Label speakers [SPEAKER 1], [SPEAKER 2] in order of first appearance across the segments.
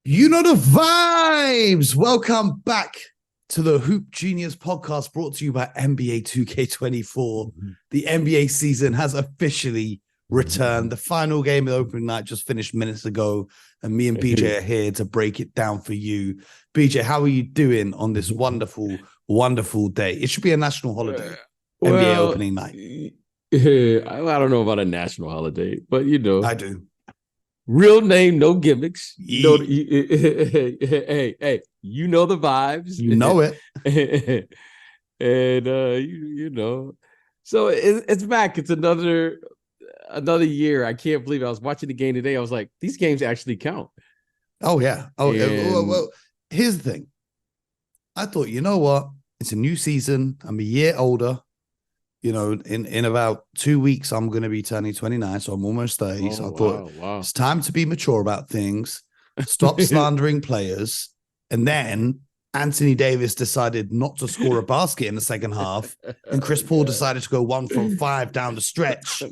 [SPEAKER 1] You know the vibes. Welcome back to the Hoop Genius podcast brought to you by NBA 2K24. The NBA season has officially returned. The final game of the opening night just finished minutes ago, and me and BJ are here to break it down for you. BJ, how are you doing on this wonderful, wonderful day? It should be a national holiday, NBA opening night.
[SPEAKER 2] I don't know about a national holiday, but
[SPEAKER 1] I do.
[SPEAKER 2] Real name, no gimmicks.
[SPEAKER 1] Yeah.
[SPEAKER 2] Hey, you know the vibes.
[SPEAKER 1] You know it.
[SPEAKER 2] And so it's back. It's another year. I can't believe it. I was watching the game today. I was like, these games actually count.
[SPEAKER 1] Oh yeah. Well, here's the thing. I thought, you know what? It's a new season. I'm a year older. You know, in about 2 weeks, I'm going to be turning 29, so I'm almost 30. So I thought it's time to be mature about things, stop slandering players. And then Anthony Davis decided not to score a basket in the second half, and Chris Paul decided to go 1 from 5 down the stretch,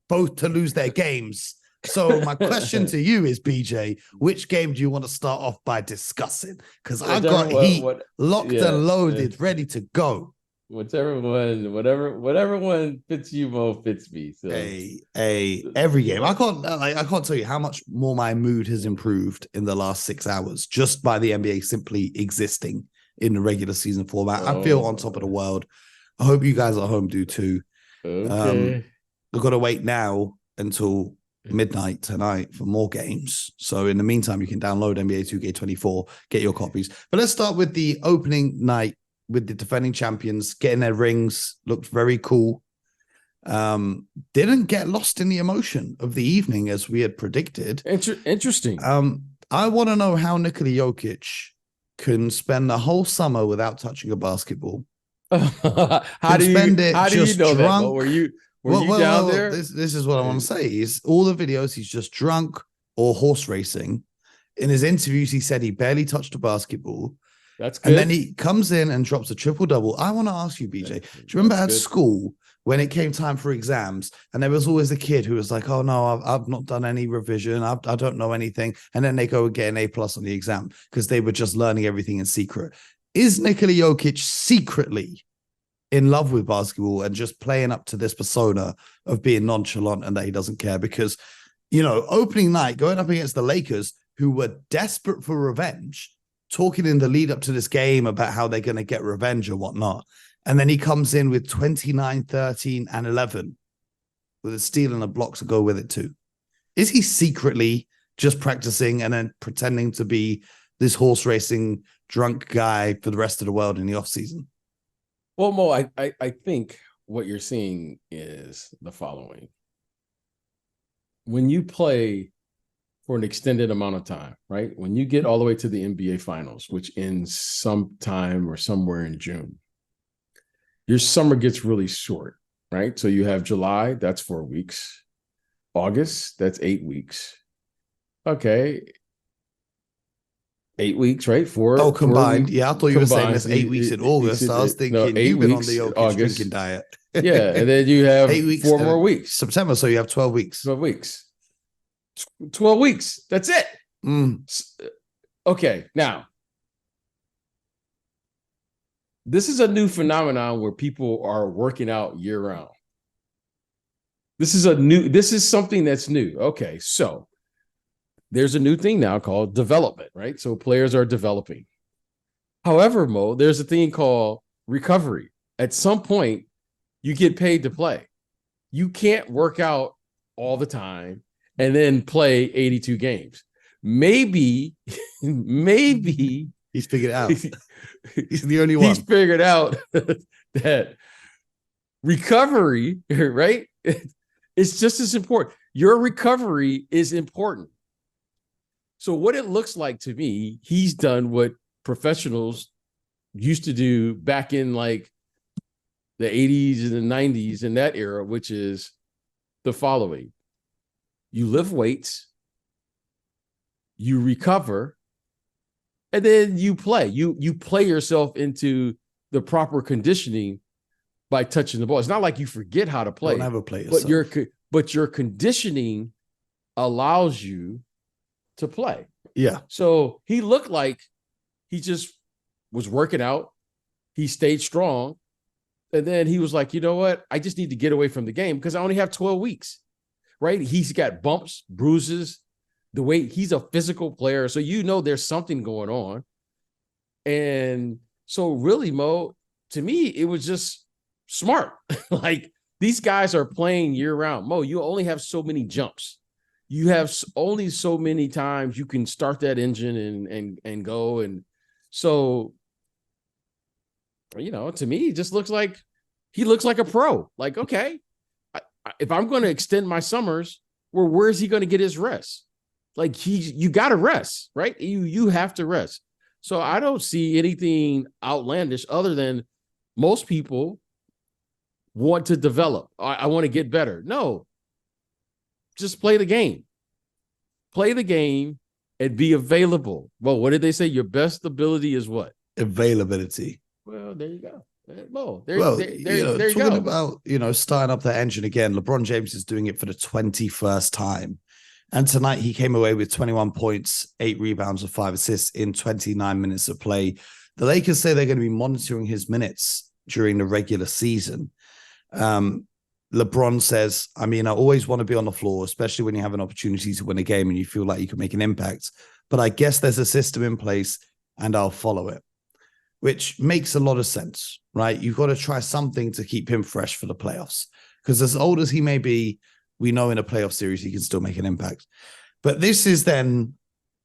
[SPEAKER 1] both to lose their games. So my question to you is, BJ, which game do you want to start off by discussing? Because I got heat locked and loaded, ready to go.
[SPEAKER 2] Whatever one fits you, Mo, fits me. So
[SPEAKER 1] every game. I can't tell you how much more my mood has improved in the last 6 hours just by the NBA simply existing in the regular season format. I feel on top of the world. I hope you guys at home do too.
[SPEAKER 2] Okay.
[SPEAKER 1] I've got to wait now until midnight tonight for more games. So in the meantime, you can download NBA 2K24, get your copies. But let's start with the opening night with the defending champions getting their rings. Looked very cool. Didn't get lost in the emotion of the evening as we had predicted.
[SPEAKER 2] Interesting.
[SPEAKER 1] I want to know how Nikola Jokic can spend the whole summer without touching a basketball.
[SPEAKER 2] How do you know that? Were you down there?
[SPEAKER 1] This is what I want to say. Is all the videos he's just drunk or horse racing. In his interviews, he said he barely touched a basketball.
[SPEAKER 2] That's good.
[SPEAKER 1] And then he comes in and drops a triple-double. I want to ask you, BJ, do you remember at school when it came time for exams and there was always a kid who was like, oh, no, I've not done any revision. I don't know anything. And then they go and get an A+ on the exam because they were just learning everything in secret. Is Nikola Jokic secretly in love with basketball and just playing up to this persona of being nonchalant and that he doesn't care? Because, you know, opening night, going up against the Lakers, who were desperate for revenge, talking in the lead up to this game about how they're going to get revenge or whatnot. And then he comes in with 29, 13, and 11 with a steal and a block to go with it too. Is he secretly just practicing and then pretending to be this horse racing drunk guy for the rest of the world in the off season?
[SPEAKER 2] Well, Mo, I think what you're seeing is the following. When you play for an extended amount of time, right? When you get all the way to the NBA Finals, which ends sometime or somewhere in June, your summer gets really short, right? So you have July, that's 4 weeks. August, that's 8 weeks. Okay. 8 weeks, right? Four
[SPEAKER 1] combined.
[SPEAKER 2] 4 weeks.
[SPEAKER 1] Yeah, I thought you were saying there's 8 weeks in August. I was thinking you've been on the Jokic drinking diet.
[SPEAKER 2] Yeah, and then you have 8 weeks, 4 more weeks.
[SPEAKER 1] September, so you have 12 weeks.
[SPEAKER 2] 12 weeks. 12 weeks. That's it. Okay. Now, this is a new phenomenon where people are working out year round. This is something that's new. Okay. So there's a new thing now called development, right? So players are developing. However, Mo, there's a thing called recovery. At some point, you get paid to play. You can't work out all the time and then play 82 games. Maybe
[SPEAKER 1] he's figured it out. He's the only one.
[SPEAKER 2] He's figured out that recovery, right? It's just as important. Your recovery is important. So what it looks like to me, he's done what professionals used to do back in like the 80s and the 90s in that era, which is the following. You lift weights, you recover, and then you play. You play yourself into the proper conditioning by touching the ball. It's not like you forget how to play.
[SPEAKER 1] Don't ever play yourself.
[SPEAKER 2] But your conditioning allows you to play.
[SPEAKER 1] Yeah.
[SPEAKER 2] So he looked like he just was working out. He stayed strong. And then he was like, you know what? I just need to get away from the game because I only have 12 weeks, right? He's got bumps, bruises, the way he's a physical player. So, there's something going on. And so really, Mo, to me, it was just smart. Like, these guys are playing year round. Mo, you only have so many jumps. You have only so many times you can start that engine and go. And so, to me, it just looks like he looks like a pro. Like, okay, if I'm going to extend my summers, where is he going to get his rest? Like, you got to rest, right? You have to rest. So I don't see anything outlandish other than most people want to develop. I want to get better. No, just play the game. Play the game and be available. Well, what did they say? Your best ability is what?
[SPEAKER 1] Availability.
[SPEAKER 2] Well, there you go.
[SPEAKER 1] There you go. About, starting up that engine again, LeBron James is doing it for the 21st time. And tonight he came away with 21 points, 8 rebounds, and 5 assists in 29 minutes of play. The Lakers say they're going to be monitoring his minutes during the regular season. LeBron says, I always want to be on the floor, especially when you have an opportunity to win a game and you feel like you can make an impact. But I guess there's a system in place and I'll follow it, which makes a lot of sense, right? You've got to try something to keep him fresh for the playoffs. Because as old as he may be, we know in a playoff series he can still make an impact. But this is then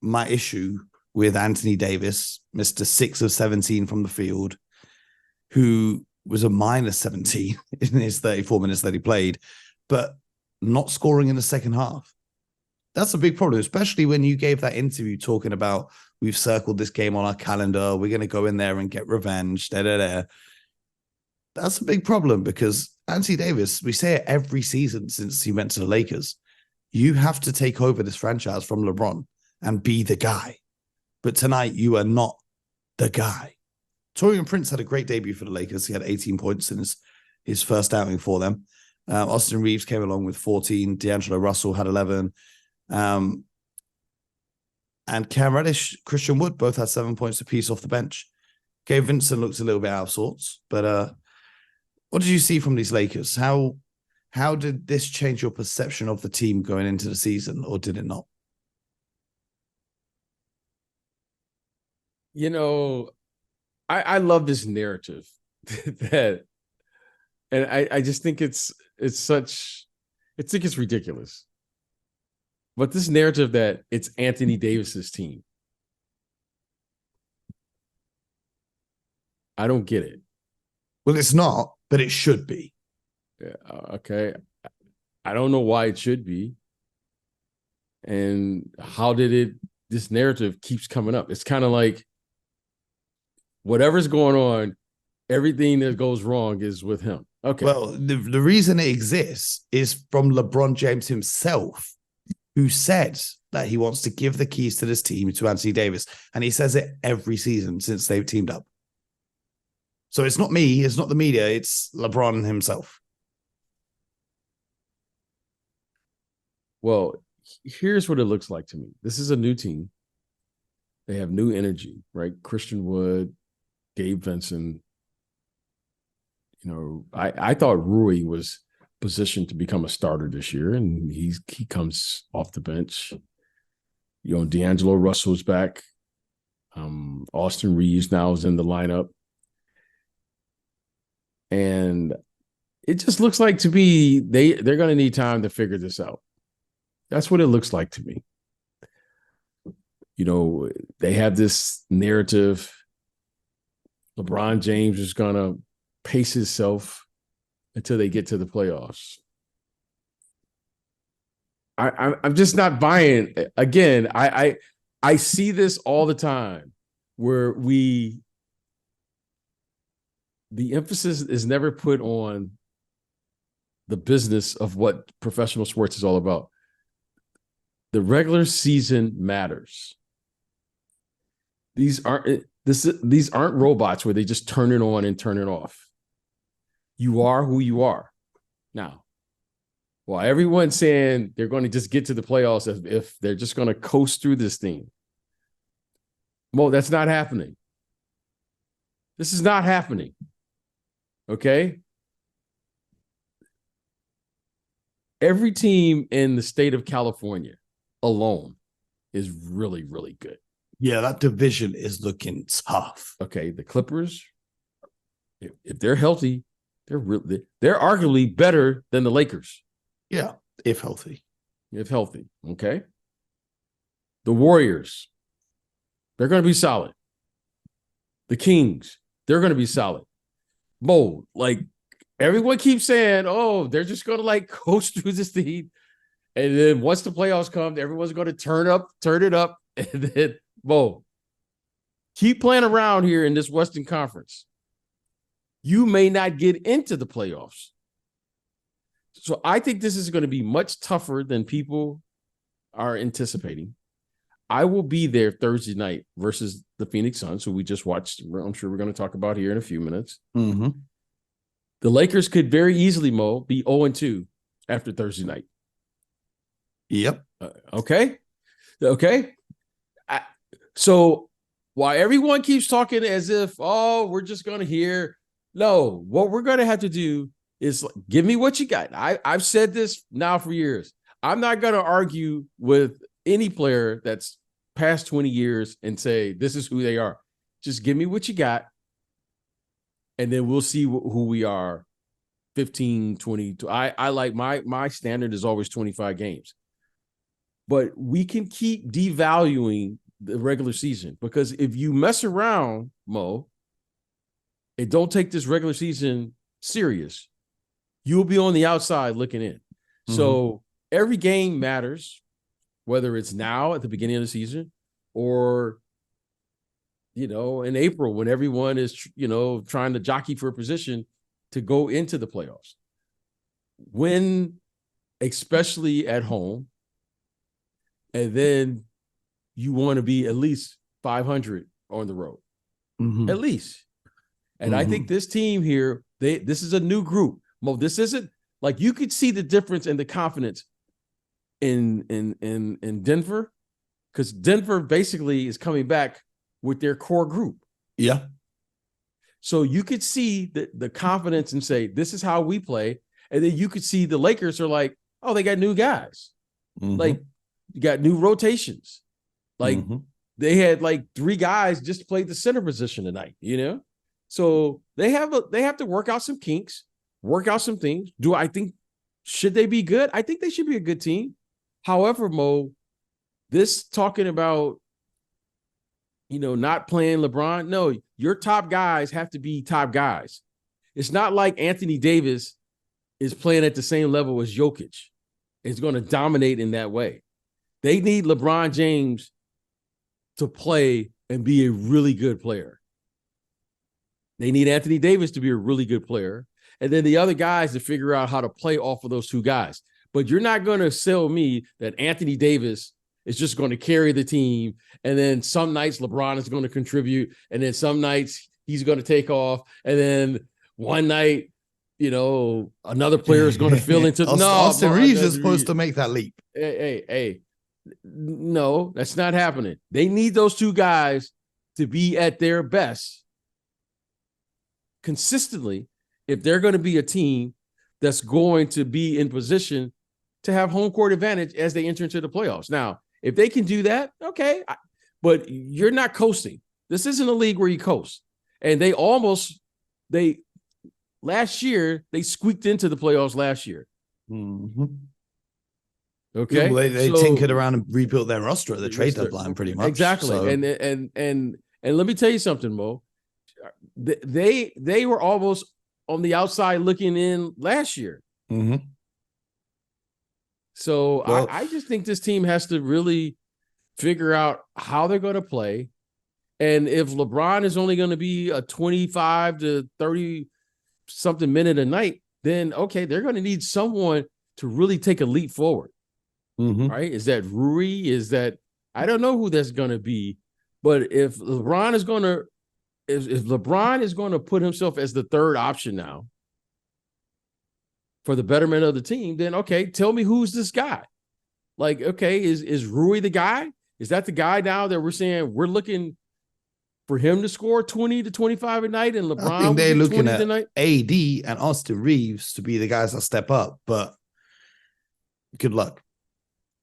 [SPEAKER 1] my issue with Anthony Davis, Mr. 6 of 17 from the field, who was a minus 17 in his 34 minutes that he played, but not scoring in the second half. That's a big problem, especially when you gave that interview talking about we've circled this game on our calendar. We're going to go in there and get revenge. That's a big problem because Anthony Davis, we say it every season since he went to the Lakers. You have to take over this franchise from LeBron and be the guy. But tonight you are not the guy. Taurean Prince had a great debut for the Lakers. He had 18 points in his first outing for them. Austin Reeves came along with 14. D'Angelo Russell had 11. And Cam Reddish, Christian Wood both had 7 points apiece off the bench. Gabe Vincent looked a little bit out of sorts. But what did you see from these Lakers? How did this change your perception of the team going into the season, or did it not?
[SPEAKER 2] I love this narrative and I just think it's ridiculous. But this narrative that it's Anthony Davis's team, I don't get it.
[SPEAKER 1] Well, it's not, but it should be.
[SPEAKER 2] Yeah, okay. I don't know why it should be. And how did this narrative keeps coming up? It's kind of like whatever's going on, everything that goes wrong is with him. Okay.
[SPEAKER 1] Well, the reason it exists is from LeBron James himself, who said that he wants to give the keys to this team to Anthony Davis. And he says it every season since they've teamed up. So it's not me, it's not the media, it's LeBron himself.
[SPEAKER 2] Well, here's what it looks like to me. This is a new team. They have new energy, right? Christian Wood, Gabe Vincent. I thought Rui was positioned to become a starter this year, and he comes off the bench. D'Angelo Russell's back. Austin Reeves now is in the lineup. And it just looks like to me they're going to need time to figure this out. That's what it looks like to me. They have this narrative. LeBron James is going to pace himself until they get to the playoffs. I'm just not buying. Again, I see this all the time where the emphasis is never put on the business of what professional sports is all about. The regular season matters. These aren't robots where they just turn it on and turn it off. You are who you are. Now, Well, everyone's saying they're going to just get to the playoffs as if they're just going to coast through this thing. Mo, that's not happening. This is not happening. Okay? Every team in the state of California alone is really, really good.
[SPEAKER 1] Yeah, that division is looking tough.
[SPEAKER 2] Okay, the Clippers, if they're healthy, they're arguably better than the Lakers.
[SPEAKER 1] Yeah, if healthy.
[SPEAKER 2] If healthy, okay? The Warriors, they're going to be solid. The Kings, they're going to be solid. Mo, like everyone keeps saying, oh, they're just going to like coast through this thing. And then once the playoffs come, everyone's going to turn it up. And then, Mo, keep playing around here in this Western Conference. You may not get into the playoffs. So I think this is going to be much tougher than people are anticipating. I will be there Thursday night versus the Phoenix Suns, who we just watched. I'm sure we're going to talk about here in a few minutes.
[SPEAKER 1] Mm-hmm.
[SPEAKER 2] The Lakers could very easily, Mo, be 0-2 after Thursday night.
[SPEAKER 1] Yep.
[SPEAKER 2] Okay. So while everyone keeps talking as if, oh, we're just going to hear, no, what we're going to have to do is give me what you got. I've said this now for years. I'm not going to argue with any player that's past 20 years and say, this is who they are. Just give me what you got. And then we'll see who we are. 15, 20. I like my standard is always 25 games. But we can keep devaluing the regular season, because if you mess around, Mo, and don't take this regular season serious, you'll be on the outside looking in. Mm-hmm. So every game matters, whether it's now at the beginning of the season or, in April when everyone is, trying to jockey for a position to go into the playoffs. Win, especially at home, and then you want to be at least 500 on the road, at least. And I think this team here, this is a new group. Mo, this isn't like, you could see the difference in the confidence in Denver, because Denver basically is coming back with their core group.
[SPEAKER 1] Yeah.
[SPEAKER 2] So you could see the confidence and say, this is how we play. And then you could see the Lakers are like, oh, they got new guys. Like, you got new rotations. Like, they had like 3 guys just played the center position tonight, So they have to work out some kinks, work out some things. Should they be good? I think they should be a good team. However, Mo, this talking about, not playing LeBron. No, your top guys have to be top guys. It's not like Anthony Davis is playing at the same level as Jokic. It's going to dominate in that way. They need LeBron James to play and be a really good player. They need Anthony Davis to be a really good player. And then the other guys to figure out how to play off of those 2 guys. But you're not going to sell me that Anthony Davis is just going to carry the team. And then some nights LeBron is going to contribute. And then some nights he's going to take off. And then one night, another player is going to fill into the
[SPEAKER 1] Austin Reeves is supposed to make that leap.
[SPEAKER 2] Hey. No, that's not happening. They need those 2 guys to be at their best consistently if they're going to be a team that's going to be in position to have home court advantage as they enter into the playoffs. Now, if they can do that, okay, but you're not coasting. This isn't a league where you coast. And last year, they squeaked into the playoffs last year. Okay.
[SPEAKER 1] Well, they tinkered around and rebuilt their roster at the trade deadline pretty much.
[SPEAKER 2] Exactly. So. And let me tell you something, Mo. They were almost on the outside looking in last year. So I just think this team has to really figure out how they're going to play. And if LeBron is only going to be a 25 to 30 something minute a night, then okay, they're going to need someone to really take a leap forward. Right? Is that Rui? Is that, I don't know who that's going to be, but if LeBron is going to, if LeBron is going to put himself as the third option now for the betterment of the team, then okay, tell me who's this guy. Like, okay, is Rui the guy? Is that the guy now that we're saying we're looking for him to score 20 to 25 a night and LeBron
[SPEAKER 1] I think they're
[SPEAKER 2] will get
[SPEAKER 1] looking
[SPEAKER 2] 20
[SPEAKER 1] at
[SPEAKER 2] tonight?
[SPEAKER 1] AD and Austin Reeves to be the guys that step up, but good luck.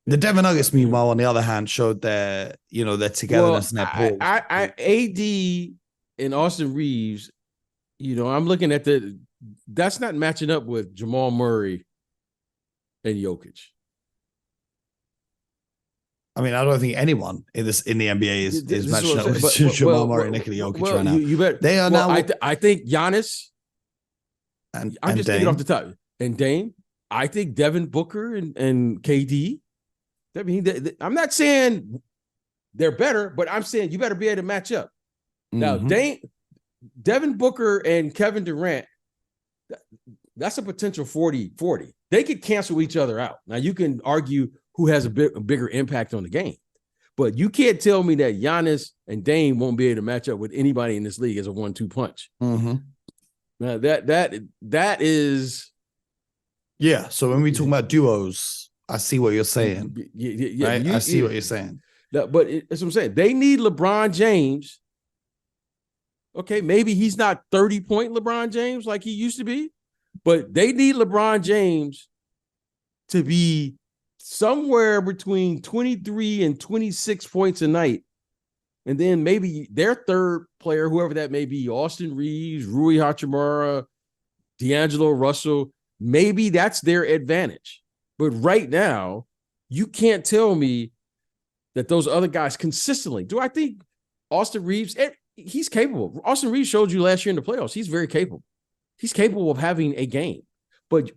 [SPEAKER 1] The Denver Nuggets, meanwhile, on the other hand, showed their togetherness and their balls.
[SPEAKER 2] AD and Austin Reeves, I'm looking at that's not matching up with Jamal Murray and Jokic.
[SPEAKER 1] I mean, I don't think anyone in the NBA is matching up with Jamal Murray and Nikola Jokic right now.
[SPEAKER 2] You bet.
[SPEAKER 1] They are now.
[SPEAKER 2] I think Giannis,
[SPEAKER 1] and
[SPEAKER 2] I'm just thinking
[SPEAKER 1] Dame.
[SPEAKER 2] off the top, and Dame. I think Devin Booker and KD. I mean, I'm not saying they're better, but I'm saying you better be able to match up. Now, Devin Booker and Kevin Durant, that's a potential 40-40. They could cancel each other out. Now, you can argue who has a bigger impact on the game, but you can't tell me that Giannis and Dame won't be able to match up with anybody in this league as a 1-2 punch. Now, that is...
[SPEAKER 1] Yeah, so when we talk about duos, I see what you're saying.
[SPEAKER 2] Yeah,
[SPEAKER 1] right? I see what you're saying.
[SPEAKER 2] But that's what I'm saying. They need LeBron James. Okay, maybe he's not 30-point LeBron James like he used to be, but they need LeBron James to be somewhere between 23 and 26 points a night. And then maybe their third player, whoever that may be, Austin Reeves, Rui Hachimura, D'Angelo Russell, maybe that's their advantage. But right now, you can't tell me that those other guys consistently. Do I think Austin Reeves, he's capable. Austin Reeves showed you last year in the playoffs. He's very capable. He's capable of having a game. But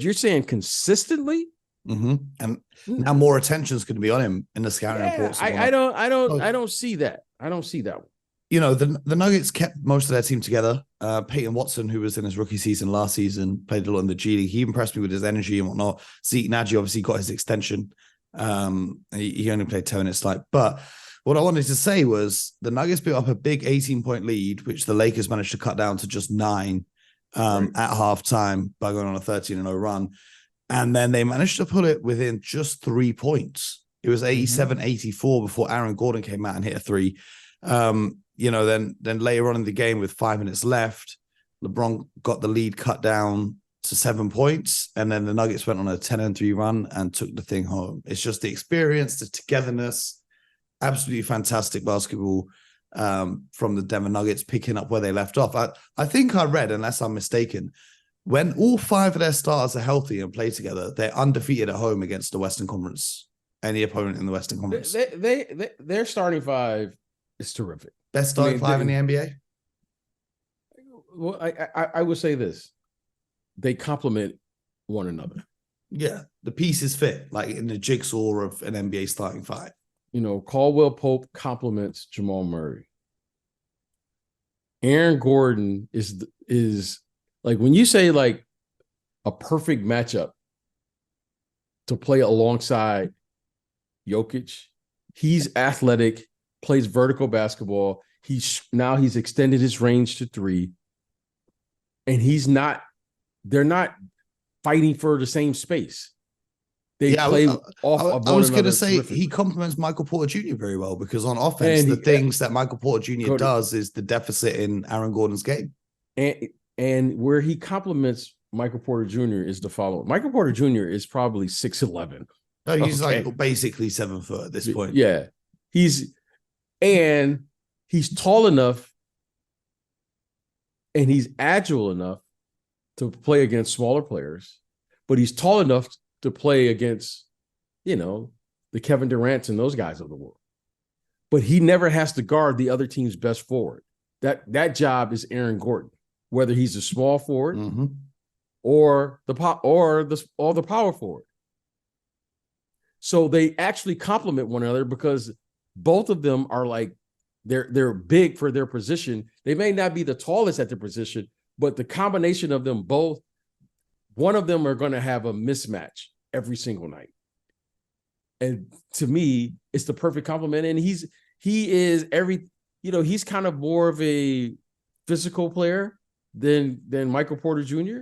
[SPEAKER 2] you're saying consistently?
[SPEAKER 1] And now more attention is going to be on him in the scouting reports.
[SPEAKER 2] I don't see that. I don't see that one.
[SPEAKER 1] The Nuggets kept most of their team together. Peyton Watson, who was in his rookie season last season, played a lot in the G League. He impressed me with his energy and whatnot. Zeke Nagy obviously got his extension. He only played 10 minutes like. But what I wanted to say was the Nuggets built up a big 18-point lead, which the Lakers managed to cut down to just 9 at halftime by going on a 13-0 run. And then they managed to put it within just 3 points. It was 87-84 before Aaron Gordon came out and hit a 3. Then later on in the game with 5 minutes left, LeBron got the lead cut down to 7 points. And then the Nuggets went on a 10-3 run and took the thing home. It's just the experience, the togetherness, absolutely fantastic basketball from the Denver Nuggets picking up where they left off. I think I read, unless I'm mistaken, when all 5 of their stars are healthy and play together, they're undefeated at home against the Western Conference, any opponent in the Western Conference.
[SPEAKER 2] Their starting 5 is terrific.
[SPEAKER 1] Best starting 5 in the NBA?
[SPEAKER 2] Well, I would say this. They complement one another.
[SPEAKER 1] Yeah, the pieces fit, like in the jigsaw of an NBA starting 5.
[SPEAKER 2] Caldwell Pope complements Jamal Murray. Aaron Gordon is like, when you say like a perfect matchup to play alongside Jokic, he's athletic, plays vertical basketball. He's extended his range to 3. And they're not fighting for the same space. They play off of one
[SPEAKER 1] I was going to say
[SPEAKER 2] terrific.
[SPEAKER 1] He complements Michael Porter Jr. very well, because on offense, the things that Michael Porter Jr. does is the deficit in Aaron Gordon's game.
[SPEAKER 2] And where he complements Michael Porter Jr. is the following. Michael Porter Jr. is probably 6'11".
[SPEAKER 1] No, he's like basically 7 foot at this point.
[SPEAKER 2] Yeah. He's tall enough and he's agile enough to play against smaller players, but he's tall enough to play against, the Kevin Durants and those guys of the world. But he never has to guard the other team's best forward. That job is Aaron Gordon, whether he's a small forward or the power forward. So they actually complement one another because both of them are like, they're big for their position. They may not be the tallest at their position, but the combination of them both, one of them are going to have a mismatch every single night. And to me, it's the perfect complement. And he's kind of more of a physical player than Michael Porter Jr.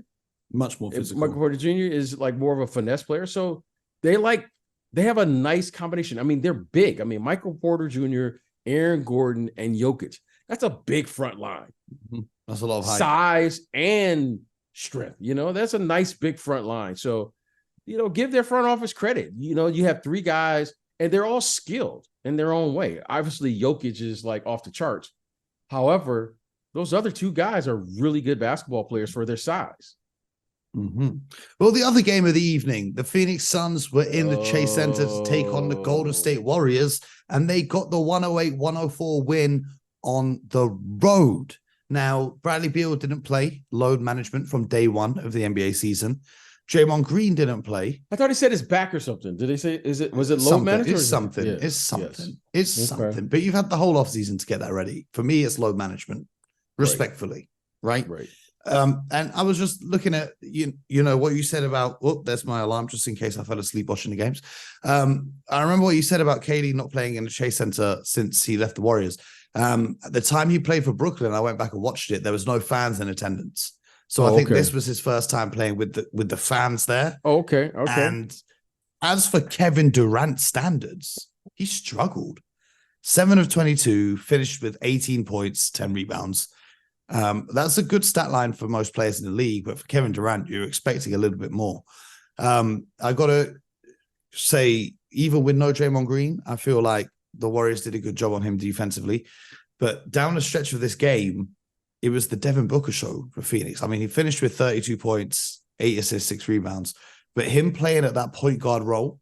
[SPEAKER 1] Much more physical.
[SPEAKER 2] Michael Porter Jr. is like more of a finesse player. So they have a nice combination. I mean, they're big. I mean, Michael Porter Jr., Aaron Gordon, and Jokic. That's a big front line.
[SPEAKER 1] That's a lot of height.
[SPEAKER 2] Size and strength. That's a nice big front line. So, give their front office credit. You have 3 guys and they're all skilled in their own way. Obviously, Jokic is like off the charts. However, those other 2 guys are really good basketball players for their size.
[SPEAKER 1] Well, the other game of the evening, the Phoenix Suns were in the Chase Center to take on the Golden State Warriors, and they got the 108-104 win on the road. Now, Bradley Beal didn't play, load management from day one of the NBA season. Draymond Green didn't play.
[SPEAKER 2] I thought he said his back or something. Did they say, was it load management?
[SPEAKER 1] It's something. Yeah. It's something. Yes. It's something. But you've had the whole offseason to get that ready. For me, it's load management, respectfully. Right?
[SPEAKER 2] Right.
[SPEAKER 1] And I was just looking at what you said about, there's my alarm just in case I fell asleep watching the games. I remember what you said about KD not playing in the Chase Center since he left the Warriors. At the time he played for Brooklyn, I went back and watched it. There was no fans in attendance. So I think this was his first time playing with the fans there.
[SPEAKER 2] Okay.
[SPEAKER 1] And as for Kevin Durant standards, he struggled. 7 of 22, finished with 18 points, 10 rebounds. That's a good stat line for most players in the league, but for Kevin Durant, you're expecting a little bit more. I got to say, even with no Draymond Green, I feel like the Warriors did a good job on him defensively. But down the stretch of this game, it was the Devin Booker show for Phoenix. I mean, he finished with 32 points, 8 assists, 6 rebounds. But him playing at that point guard role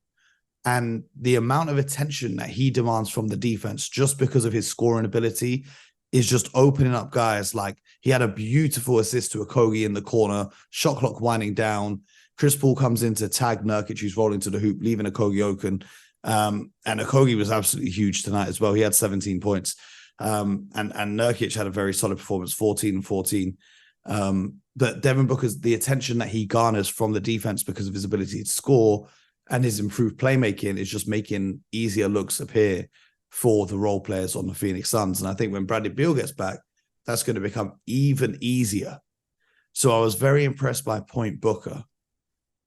[SPEAKER 1] and the amount of attention that he demands from the defense just because of his scoring ability is just opening up guys. Like, he had a beautiful assist to Okogie in the corner, shot clock winding down. Chris Paul comes in to tag Nurkic, who's rolling to the hoop, leaving Okogie open. And Okogie was absolutely huge tonight as well. He had 17 points. And Nurkic had a very solid performance, 14 and 14. But Devin Booker's, the attention that he garners from the defense because of his ability to score and his improved playmaking is just making easier looks appear for the role players on the Phoenix Suns. And I think when Bradley Beal gets back, that's going to become even easier. So I was very impressed by Point Booker.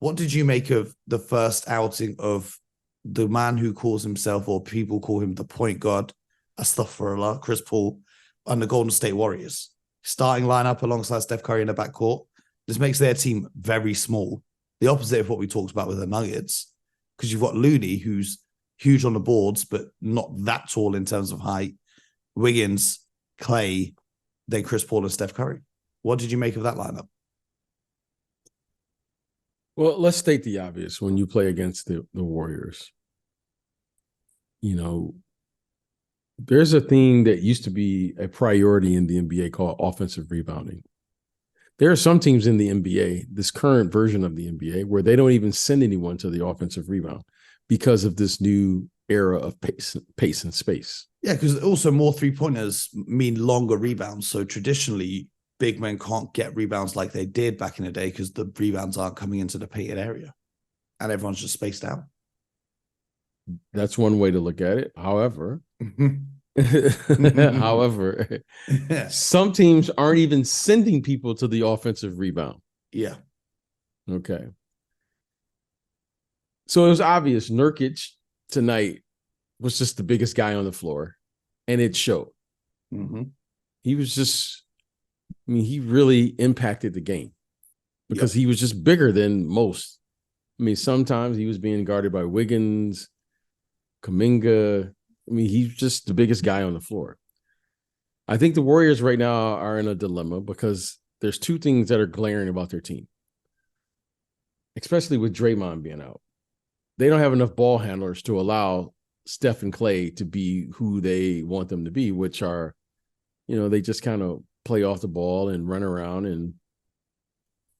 [SPEAKER 1] What did you make of the first outing of the man who calls himself, or people call him, the point guard, astaghfirullah, Chris Paul, and the Golden State Warriors? Starting lineup alongside Steph Curry in the backcourt. This makes their team very small. The opposite of what we talked about with the Nuggets, because you've got Looney, who's huge on the boards, but not that tall in terms of height. Wiggins, Clay, then Chris Paul and Steph Curry. What did you make of that lineup?
[SPEAKER 2] Well, let's state the obvious. When you play against the Warriors, there's a thing that used to be a priority in the NBA called offensive rebounding. There are some teams in the NBA, this current version of the NBA, where they don't even send anyone to the offensive rebound because of this new era of pace and space. Yeah,
[SPEAKER 1] because also more three-pointers mean longer rebounds. So traditionally, big men can't get rebounds like they did back in the day because the rebounds aren't coming into the painted area and everyone's just spaced out.
[SPEAKER 2] That's one way to look at it. However, some teams aren't even sending people to the offensive rebound.
[SPEAKER 1] Yeah.
[SPEAKER 2] Okay. So it was obvious Nurkic tonight was just the biggest guy on the floor, and it showed. He was just, he really impacted the game because he was just bigger than most. Sometimes he was being guarded by Wiggins, Kuminga. He's just the biggest guy on the floor. I think the Warriors right now are in a dilemma because there's two things that are glaring about their team, especially with Draymond being out. They don't have enough ball handlers to allow Steph and Clay to be who they want them to be, which are, they just kind of play off the ball and run around and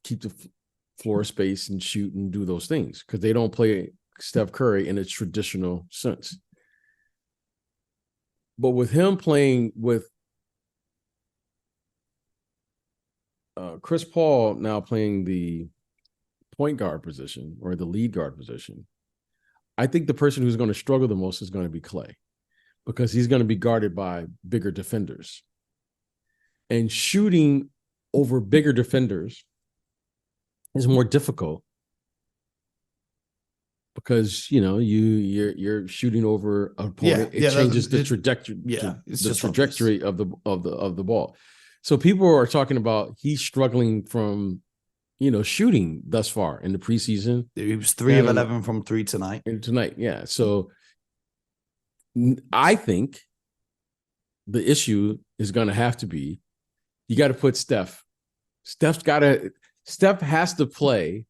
[SPEAKER 2] keep the floor space and shoot and do those things because they don't play Steph Curry in a traditional sense. But with him playing with Chris Paul now playing the point guard position or the lead guard position, I think the person who's going to struggle the most is going to be Clay because he's going to be guarded by bigger defenders. And shooting over bigger defenders is more difficult because you're shooting over an opponent. It changes the trajectory.
[SPEAKER 1] It's
[SPEAKER 2] the
[SPEAKER 1] just
[SPEAKER 2] trajectory of the ball. So people are talking about he's struggling from shooting thus far in the preseason.
[SPEAKER 1] He was 3 of 11 from 3 tonight.
[SPEAKER 2] Yeah. So I think the issue is going to have to be you got to put Steph. Steph has to play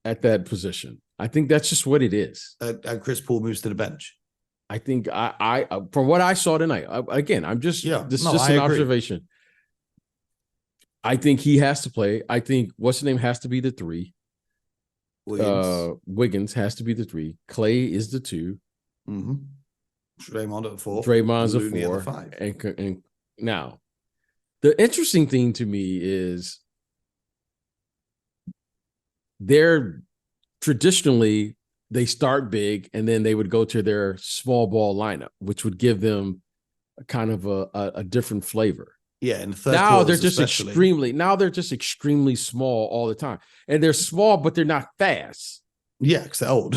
[SPEAKER 2] at that position. I think that's just what it is.
[SPEAKER 1] And Chris Paul moves to the bench.
[SPEAKER 2] I think I from what I saw tonight, I'm just this is just an observation. I think he has to play. I think what's the name has to be the 3. Wiggins has to be the 3. Clay is the 2.
[SPEAKER 1] Mm-hmm. Draymond at the 4.
[SPEAKER 2] Draymond's a 4.
[SPEAKER 1] 5.
[SPEAKER 2] And now, the interesting thing to me is they're traditionally they start big and then they would go to their small ball lineup, which would give them a kind of a different flavor.
[SPEAKER 1] Yeah, in the third
[SPEAKER 2] now they're just extremely small all the time, and they're small, but they're not fast.
[SPEAKER 1] Yeah, because they're old,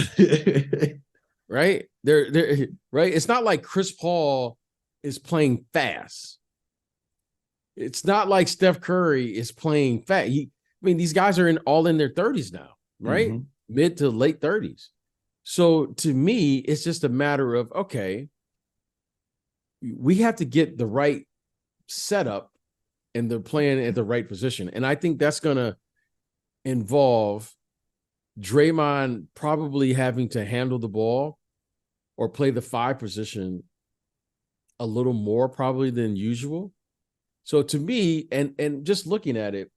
[SPEAKER 2] right? They're right. It's not like Chris Paul is playing fast. It's not like Steph Curry is playing fast. These guys are all in their 30s now, right? Mm-hmm. Mid to late 30s. So to me, it's just a matter of, okay, we have to get the right setup and they're playing at the right position. And I think that's going to involve Draymond probably having to handle the ball or play the 5 position a little more probably than usual. So to me, and just looking at it,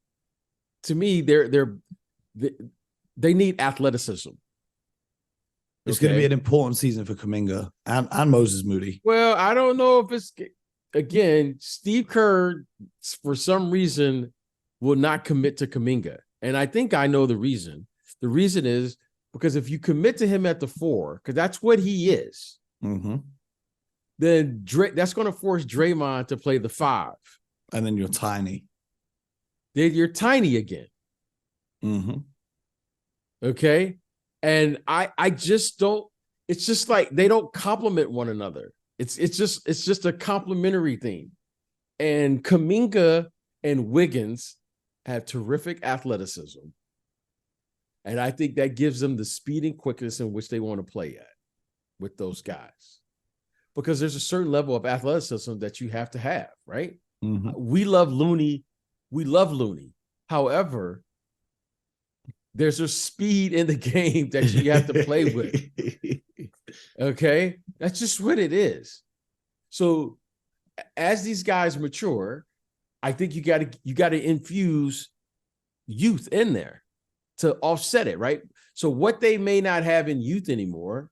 [SPEAKER 2] to me, they need athleticism.
[SPEAKER 1] It's going to be an important season for Kuminga and Moses Moody.
[SPEAKER 2] Well, I don't know if it's, again, Steve Kerr, for some reason, will not commit to Kuminga. And I think I know the reason. The reason is because if you commit to him at the 4, because that's what he is,
[SPEAKER 1] mm-hmm.
[SPEAKER 2] then that's going to force Draymond to play the 5.
[SPEAKER 1] And then you're tiny.
[SPEAKER 2] Then you're tiny again.
[SPEAKER 1] Mm-hmm.
[SPEAKER 2] Okay. And I just don't, it's just like they don't complement one another. It's just a complementary thing. And Kuminga and Wiggins have terrific athleticism. And I think that gives them the speed and quickness in which they want to play at with those guys. Because there's a certain level of athleticism that you have to have, right?
[SPEAKER 1] Mm-hmm.
[SPEAKER 2] We love Looney. However, there's a speed in the game that you have to play with. Okay? That's just what it is. So as these guys mature, I think you got to infuse youth in there to offset it, right? So what they may not have in youth anymore,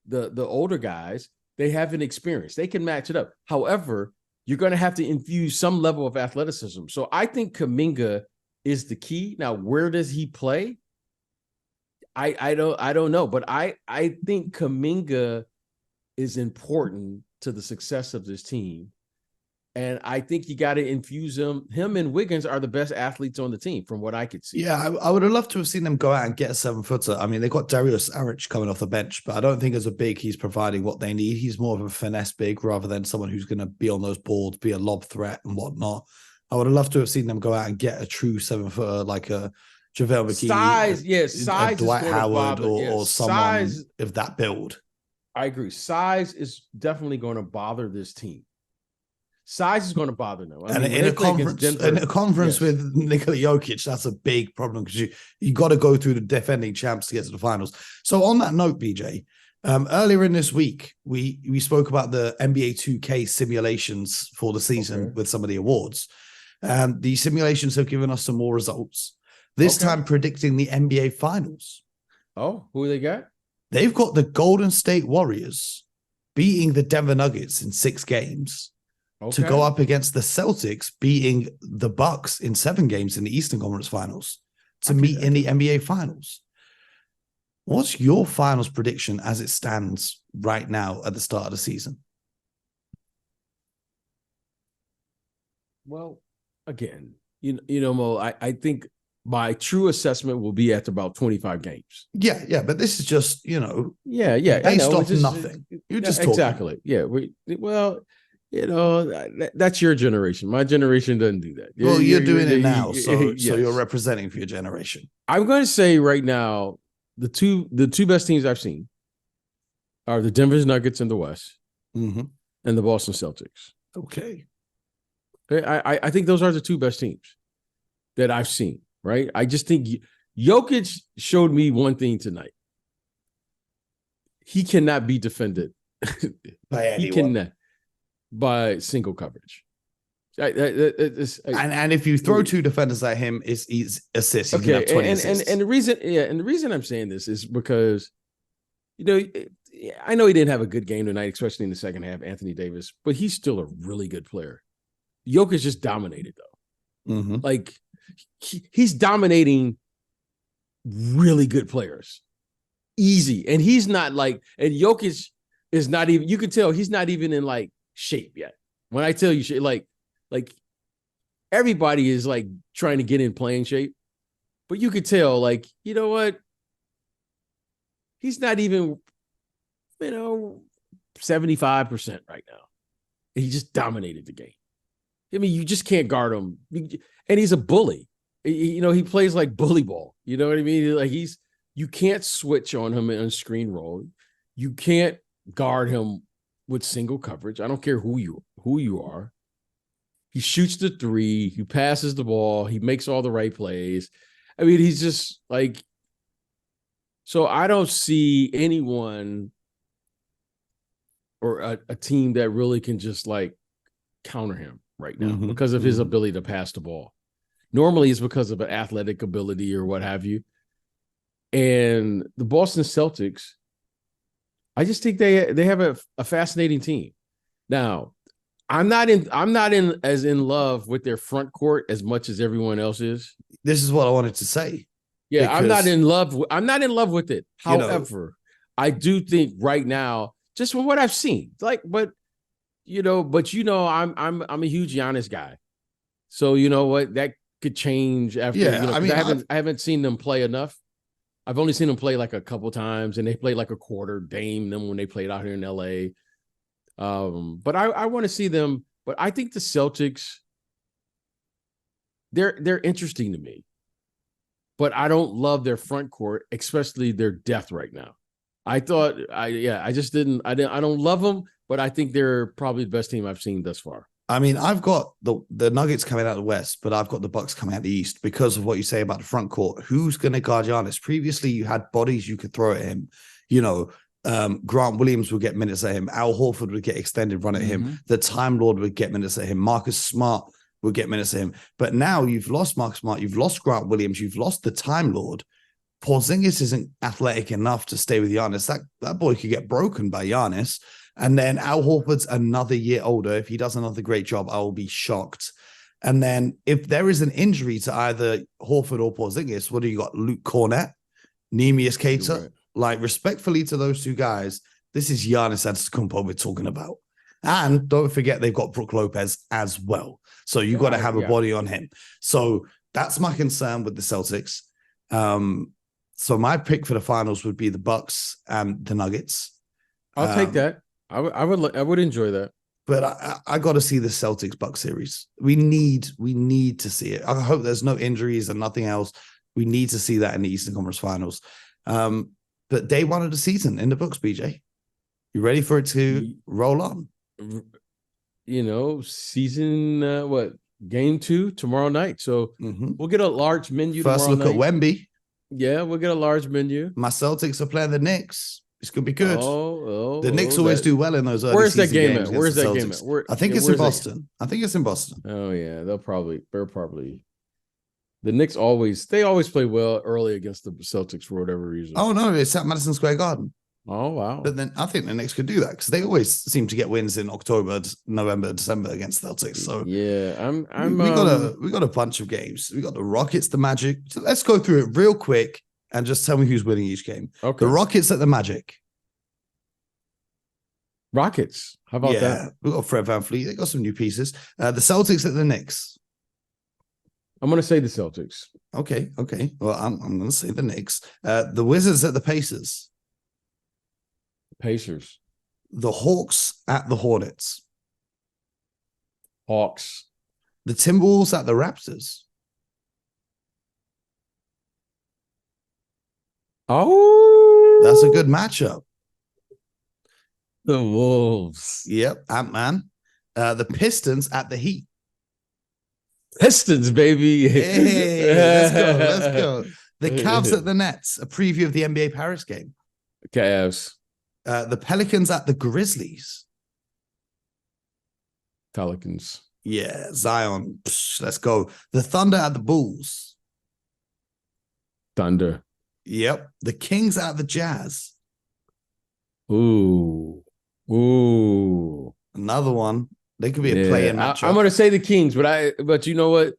[SPEAKER 2] the older guys, they have an experience. They can match it up. However, you're going to have to infuse some level of athleticism. So I think Kuminga is the key. Now, where does he play? I don't know, but I think Kuminga is important to the success of this team. And I think you got to infuse him. Him and Wiggins are the best athletes on the team, from what I could see.
[SPEAKER 1] Yeah, I would have loved to have seen them go out and get a 7-footer. I mean, they got Darius Saric coming off the bench, but I don't think as a big he's providing what they need. He's more of a finesse big rather than someone who's going to be on those boards, be a lob threat and whatnot. I would have loved to have seen them go out and get a true 7-footer like a JaVale McGee,
[SPEAKER 2] size,
[SPEAKER 1] Dwight Howard, or someone of that build.
[SPEAKER 2] I agree. Size is definitely going to bother this team. Size is going to bother them.
[SPEAKER 1] And in a conference with Nikola Jokic, that's a big problem because you got to go through the defending champs to get to the finals. So on that note, BJ, earlier in this week, we spoke about the NBA 2K simulations for the season with some of the awards. And the simulations have given us some more results. This time predicting the NBA finals.
[SPEAKER 2] Oh, who they got?
[SPEAKER 1] They've got the Golden State Warriors beating the Denver Nuggets in 6 games. To go up against the Celtics beating the Bucks in 7 games in the Eastern Conference Finals to meet in the NBA Finals. What's your finals prediction as it stands right now at the start of the season?
[SPEAKER 2] Well, again, Mo, I think my true assessment will be after about 25 games.
[SPEAKER 1] Yeah, but this is just,
[SPEAKER 2] Yeah, I
[SPEAKER 1] based
[SPEAKER 2] know.
[SPEAKER 1] off nothing. You're just talking.
[SPEAKER 2] Exactly. Yeah, that's your generation. My generation doesn't do that.
[SPEAKER 1] Well, you're doing it now, so
[SPEAKER 2] yes.
[SPEAKER 1] you're representing for your generation.
[SPEAKER 2] I'm going to say right now, the two best teams I've seen are the Denver Nuggets in the West
[SPEAKER 1] Mm-hmm.
[SPEAKER 2] and the Boston Celtics.
[SPEAKER 1] Okay.
[SPEAKER 2] I think those are the two best teams that I've seen, right? I just think Jokic showed me one thing tonight. He cannot be defended
[SPEAKER 1] By anyone.
[SPEAKER 2] He cannot by single coverage.
[SPEAKER 1] And if you throw two defenders at him, he's assists. He's
[SPEAKER 2] okay,
[SPEAKER 1] 20 assists.
[SPEAKER 2] And the reason I'm saying this is because I know he didn't have a good game tonight, especially in the second half, Anthony Davis, but he's still a really good player. Jokic just dominated though.
[SPEAKER 1] Mm-hmm.
[SPEAKER 2] Like he's dominating really good players. Easy. And he's not like, and Jokic is not even, you can tell he's not even in like shape yet. When I tell you like everybody is like trying to get in playing shape, but you could tell like, you know what? He's not even, 75% right now. He just dominated the game. I mean, you just can't guard him. And he's a bully. He plays like bully ball. You know what I mean? Like you can't switch on him on screen roll. You can't guard him with single coverage. I don't care who you are. He shoots the three. He passes the ball. He makes all the right plays. I mean, he's just like, so I don't see anyone or a team that really can just like counter him right now because of his ability to pass the ball. Normally it's because of an athletic ability or what have you. And the Boston Celtics, I just think they have a fascinating team. Now, I'm not in love with their front court as much as everyone else is.
[SPEAKER 1] This is what I wanted to say.
[SPEAKER 2] Yeah, I'm not in love with it. However, I do think right now, just from what I've seen, I'm a huge Giannis guy. So you know what? That could change after.
[SPEAKER 1] Yeah,
[SPEAKER 2] I haven't seen them play enough. I've only seen them play like a couple times, and they played like a quarter. Dame them when they played out here in LA. But I want to see them. But I think the Celtics, they're interesting to me. But I don't love their front court, especially their depth right now. I don't love them, but I think they're probably the best team I've seen thus far.
[SPEAKER 1] I mean, I've got the Nuggets coming out of the West, but I've got the Bucks coming out of the East because of what you say about the front court. Who's going to guard Giannis? Previously, you had bodies you could throw at him. Grant Williams would get minutes at him. Al Horford would get extended run at him. The Time Lord would get minutes at him. Marcus Smart would get minutes at him. But now you've lost Marcus Smart. You've lost Grant Williams. You've lost the Time Lord. Porzingis isn't athletic enough to stay with Giannis. That boy could get broken by Giannis. And then Al Horford's another year older. If he does another great job, I will be shocked. And then if there is an injury to either Horford or Porzingis, what do you got? Luke Cornett, Neemias Queta. Right. Like, respectfully to those two guys, this is Giannis Antetokounmpo we're talking about. And don't forget, they've got Brook Lopez as well. So you got to have a body on him. So that's my concern with the Celtics. So my pick for the finals would be the Bucks and the Nuggets.
[SPEAKER 2] I'll take that. I would enjoy that.
[SPEAKER 1] But I got to see the Celtics Bucks series. We need to see it. I hope there's no injuries and nothing else. We need to see that in the Eastern Conference Finals. But day one of the season in the books, BJ. You ready for it to roll on?
[SPEAKER 2] Season game 2 tomorrow night. So we'll get a large menu.
[SPEAKER 1] First look at Wemby.
[SPEAKER 2] Yeah, we'll get a large menu.
[SPEAKER 1] My Celtics are playing the Knicks. It's going to be good. The Knicks always do well in those early
[SPEAKER 2] Where's that game
[SPEAKER 1] games
[SPEAKER 2] at? Where's that game at?
[SPEAKER 1] I think it's in Boston.
[SPEAKER 2] Oh, yeah. They're probably the Knicks always play well early against the Celtics for whatever reason.
[SPEAKER 1] Oh, no, it's at Madison Square Garden.
[SPEAKER 2] Oh, wow.
[SPEAKER 1] But then I think the Knicks could do that because they always seem to get wins in October, November, December against Celtics. So
[SPEAKER 2] yeah,
[SPEAKER 1] we got a bunch of games. We got the Rockets, the Magic. So let's go through it real quick and just tell me who's winning each game.
[SPEAKER 2] Okay.
[SPEAKER 1] The Rockets at the Magic.
[SPEAKER 2] Rockets. How about that?
[SPEAKER 1] We got Fred VanVleet. They got some new pieces. The Celtics at the Knicks.
[SPEAKER 2] I'm going to say the Celtics.
[SPEAKER 1] Okay. Well, I'm going to say the Knicks. The Wizards at the Pacers.
[SPEAKER 2] Pacers.
[SPEAKER 1] The Hawks at the Hornets.
[SPEAKER 2] Hawks.
[SPEAKER 1] The Timberwolves at the Raptors.
[SPEAKER 2] Oh,
[SPEAKER 1] That's a good matchup.
[SPEAKER 2] The Wolves.
[SPEAKER 1] Yep, Ant-Man. The Pistons at the Heat.
[SPEAKER 2] Pistons, baby.
[SPEAKER 1] Hey, let's go. The Cavs at the Nets. A preview of the NBA Paris game.
[SPEAKER 2] Cavs.
[SPEAKER 1] The Pelicans at the Grizzlies.
[SPEAKER 2] Pelicans.
[SPEAKER 1] Yeah, Zion. Psh, let's go. The Thunder at the Bulls.
[SPEAKER 2] Thunder.
[SPEAKER 1] Yep. The Kings at the Jazz.
[SPEAKER 2] Ooh.
[SPEAKER 1] Another one. They could be a play-in matchup.
[SPEAKER 2] I'm going to say the Kings, but you know what?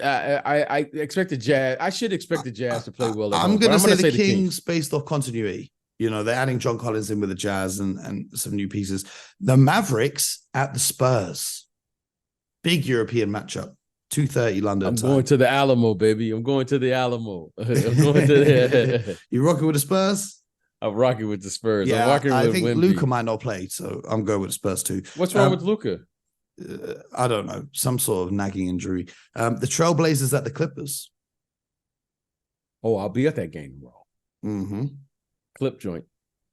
[SPEAKER 2] I expect the Jazz. I should expect the Jazz to play well.
[SPEAKER 1] I'm going to say the Kings based off continuity. You know, they're adding John Collins in with the Jazz and some new pieces. The Mavericks at the Spurs. Big European matchup. 2:30 London time.
[SPEAKER 2] Going to the Alamo, baby. I'm going to the Alamo. I'm going to the...
[SPEAKER 1] You rocking with the Spurs?
[SPEAKER 2] I'm rocking with the Spurs.
[SPEAKER 1] Yeah,
[SPEAKER 2] I'm rocking
[SPEAKER 1] I
[SPEAKER 2] with
[SPEAKER 1] think
[SPEAKER 2] Wemby.
[SPEAKER 1] Luka might not play, so I'm going with the Spurs too.
[SPEAKER 2] What's wrong with Luka?
[SPEAKER 1] I don't know. Some sort of nagging injury. The Trailblazers at the Clippers.
[SPEAKER 2] Oh, I'll be at that game, bro.
[SPEAKER 1] Mm-hmm.
[SPEAKER 2] Clip joint.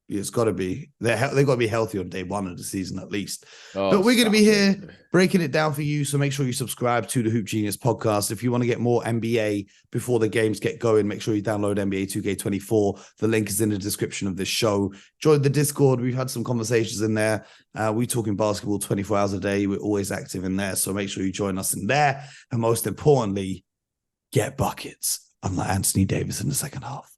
[SPEAKER 1] It's got to be. They've got to be healthy on day one of the season at least.
[SPEAKER 2] Oh,
[SPEAKER 1] but we're going to be here breaking it down for you. So make sure you subscribe to the Hoop Genius podcast. If you want to get more NBA before the games get going, make sure you download NBA 2K24. The link is in the description of this show. Join the Discord. We've had some conversations in there. We're talking basketball 24 hours a day. We're always active in there. So make sure you join us in there. And most importantly, get buckets. Unlike Anthony Davis in the second half.